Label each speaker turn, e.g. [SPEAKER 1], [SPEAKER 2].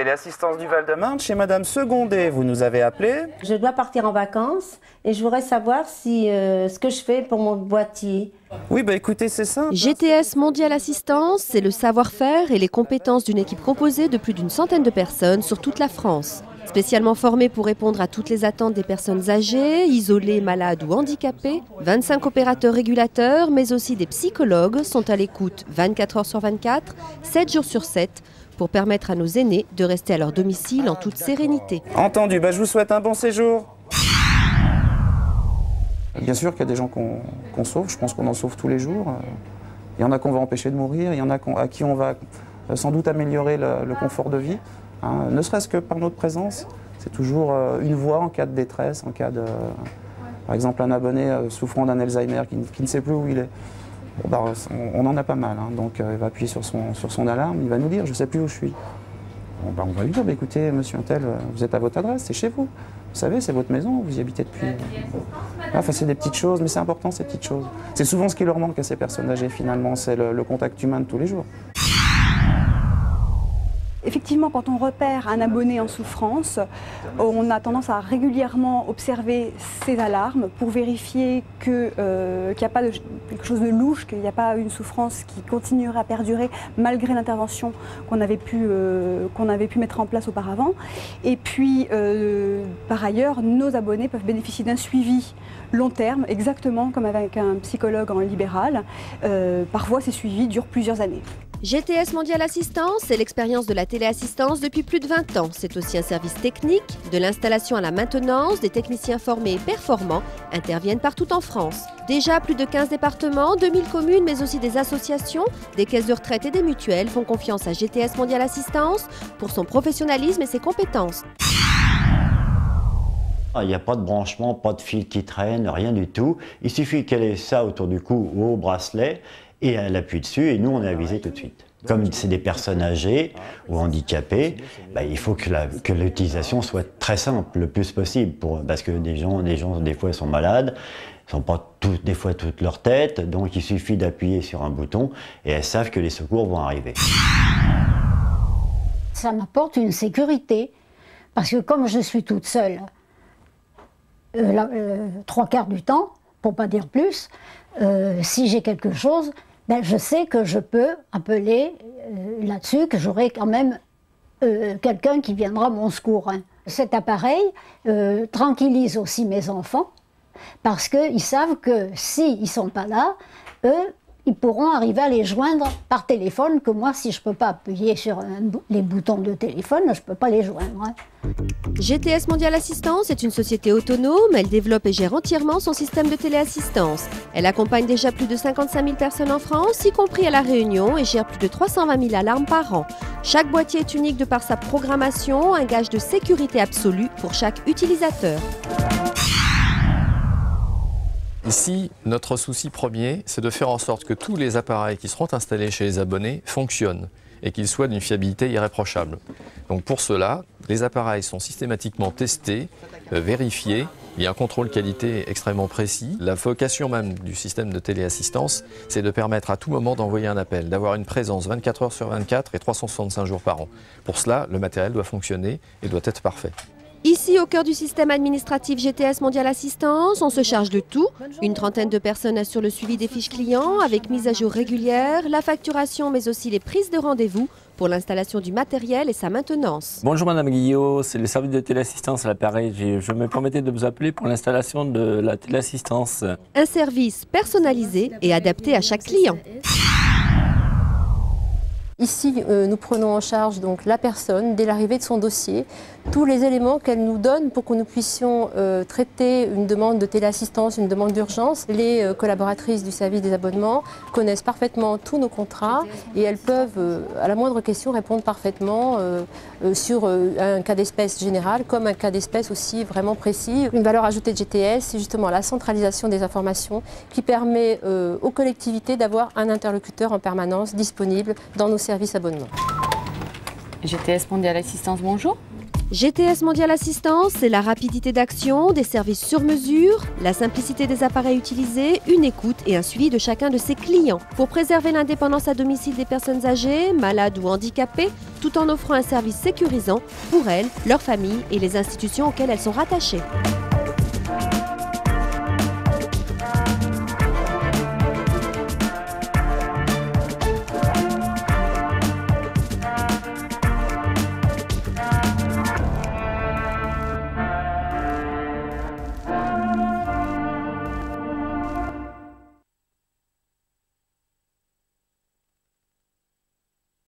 [SPEAKER 1] téléassistance du Val-de-Marne, chez Madame Secondé, vous nous avez appelé.
[SPEAKER 2] Je dois partir en vacances et je voudrais savoir si ce que je fais pour mon boîtier.
[SPEAKER 1] Oui, bah écoutez, c'est simple.
[SPEAKER 3] GTS Mondial Assistance, c'est le savoir-faire et les compétences d'une équipe composée de plus d'une centaine de personnes sur toute la France. Spécialement formée pour répondre à toutes les attentes des personnes âgées, isolées, malades ou handicapées, 25 opérateurs régulateurs, mais aussi des psychologues sont à l'écoute 24 heures sur 24, 7 jours sur 7, pour permettre à nos aînés de rester à leur domicile en toute sérénité.
[SPEAKER 1] Entendu, bah je vous souhaite un bon séjour. Bien sûr qu'il y a des gens qu'on sauve, je pense qu'on en sauve tous les jours. Il y en a qu'on va empêcher de mourir, il y en a à qui on va sans doute améliorer le confort de vie. Hein, ne serait-ce que par notre présence, c'est toujours une voix en cas de détresse, en cas de, par exemple, un abonné souffrant d'un Alzheimer qui ne sait plus où il est. Bon, bah, on en a pas mal, hein, donc il va appuyer sur son alarme, il va nous dire « je ne sais plus où je suis ». Bon, bah, on va lui dire bah, « écoutez, monsieur Untel, vous êtes à votre adresse, c'est chez vous, vous savez, c'est votre maison, vous y habitez depuis ». Enfin, c'est des petites choses, mais c'est important ces petites choses. C'est souvent ce qui leur manque à ces personnes âgées finalement, c'est le contact humain de tous les jours.
[SPEAKER 4] Effectivement, quand on repère un abonné en souffrance, on a tendance à régulièrement observer ses alarmes pour vérifier qu'il n'y a pas quelque chose de louche, qu'il n'y a pas une souffrance qui continuera à perdurer malgré l'intervention qu'on avait pu mettre en place auparavant. Et puis, par ailleurs, nos abonnés peuvent bénéficier d'un suivi long terme, exactement comme avec un psychologue en libéral. Parfois, ces suivis durent plusieurs années.
[SPEAKER 3] GTS Mondial Assistance, c'est l'expérience de la téléassistance depuis plus de 20 ans. C'est aussi un service technique, de l'installation à la maintenance, des techniciens formés et performants interviennent partout en France. Déjà plus de 15 départements, 2000 communes, mais aussi des associations, des caisses de retraite et des mutuelles font confiance à GTS Mondial Assistance pour son professionnalisme et ses compétences.
[SPEAKER 5] Il n'y a pas de branchement, pas de fil qui traîne, rien du tout. Il suffit qu'elle ait ça autour du cou ou au bracelet et elle appuie dessus et nous on est avisé tout de suite. Comme c'est des personnes âgées ou handicapées, il faut que l'utilisation soit très simple le plus possible parce que des gens des fois sont malades, ils ne sont pas des fois toute leur tête, donc il suffit d'appuyer sur un bouton et elles savent que les secours vont arriver.
[SPEAKER 6] Ça m'apporte une sécurité parce que comme je suis toute seule, 3/4 du temps, pour pas dire plus, si j'ai quelque chose, je sais que je peux appeler là-dessus, que j'aurai quand même quelqu'un qui viendra à mon secours. Hein. Cet appareil tranquillise aussi mes enfants, parce qu'ils savent que s'ils ne sont pas là, eux, ils pourront arriver à les joindre par téléphone, que moi, si je ne peux pas appuyer sur les boutons de téléphone, je ne peux pas les joindre. Hein.
[SPEAKER 3] GTS Mondial Assistance est une société autonome. Elle développe et gère entièrement son système de téléassistance. Elle accompagne déjà plus de 55 000 personnes en France, y compris à La Réunion, et gère plus de 320 000 alarmes par an. Chaque boîtier est unique de par sa programmation, un gage de sécurité absolue pour chaque utilisateur.
[SPEAKER 7] Ici, notre souci premier, c'est de faire en sorte que tous les appareils qui seront installés chez les abonnés fonctionnent et qu'ils soient d'une fiabilité irréprochable. Donc pour cela, les appareils sont systématiquement testés, vérifiés, il y a un contrôle qualité extrêmement précis. La vocation même du système de téléassistance, c'est de permettre à tout moment d'envoyer un appel, d'avoir une présence 24 heures sur 24 et 365 jours par an. Pour cela, le matériel doit fonctionner et doit être parfait.
[SPEAKER 3] Ici, au cœur du système administratif GTS Mondial Assistance, on se charge de tout. Une trentaine de personnes assurent le suivi des fiches clients avec mise à jour régulière, la facturation, mais aussi les prises de rendez-vous pour l'installation du matériel et sa maintenance.
[SPEAKER 8] Bonjour Madame Guillot, c'est le service de téléassistance à l'appareil. Je me permettais de vous appeler pour l'installation de la téléassistance.
[SPEAKER 3] Un service personnalisé et adapté à chaque client.
[SPEAKER 9] Ici, nous prenons en charge donc la personne dès l'arrivée de son dossier, tous les éléments qu'elle nous donne pour que nous puissions traiter une demande de téléassistance, une demande d'urgence. Les collaboratrices du service des abonnements connaissent parfaitement tous nos contrats et elles peuvent, à la moindre question, répondre parfaitement sur un cas d'espèce général comme un cas d'espèce aussi vraiment précis. Une valeur ajoutée de GTS, c'est justement la centralisation des informations qui permet aux collectivités d'avoir un interlocuteur en permanence disponible dans nos services abonnements.
[SPEAKER 10] GTS Mondial Assistance, bonjour.
[SPEAKER 3] GTS Mondial Assistance, c'est la rapidité d'action, des services sur mesure, la simplicité des appareils utilisés, une écoute et un suivi de chacun de ses clients. Pour préserver l'indépendance à domicile des personnes âgées, malades ou handicapées, tout en offrant un service sécurisant pour elles, leurs familles et les institutions auxquelles elles sont rattachées.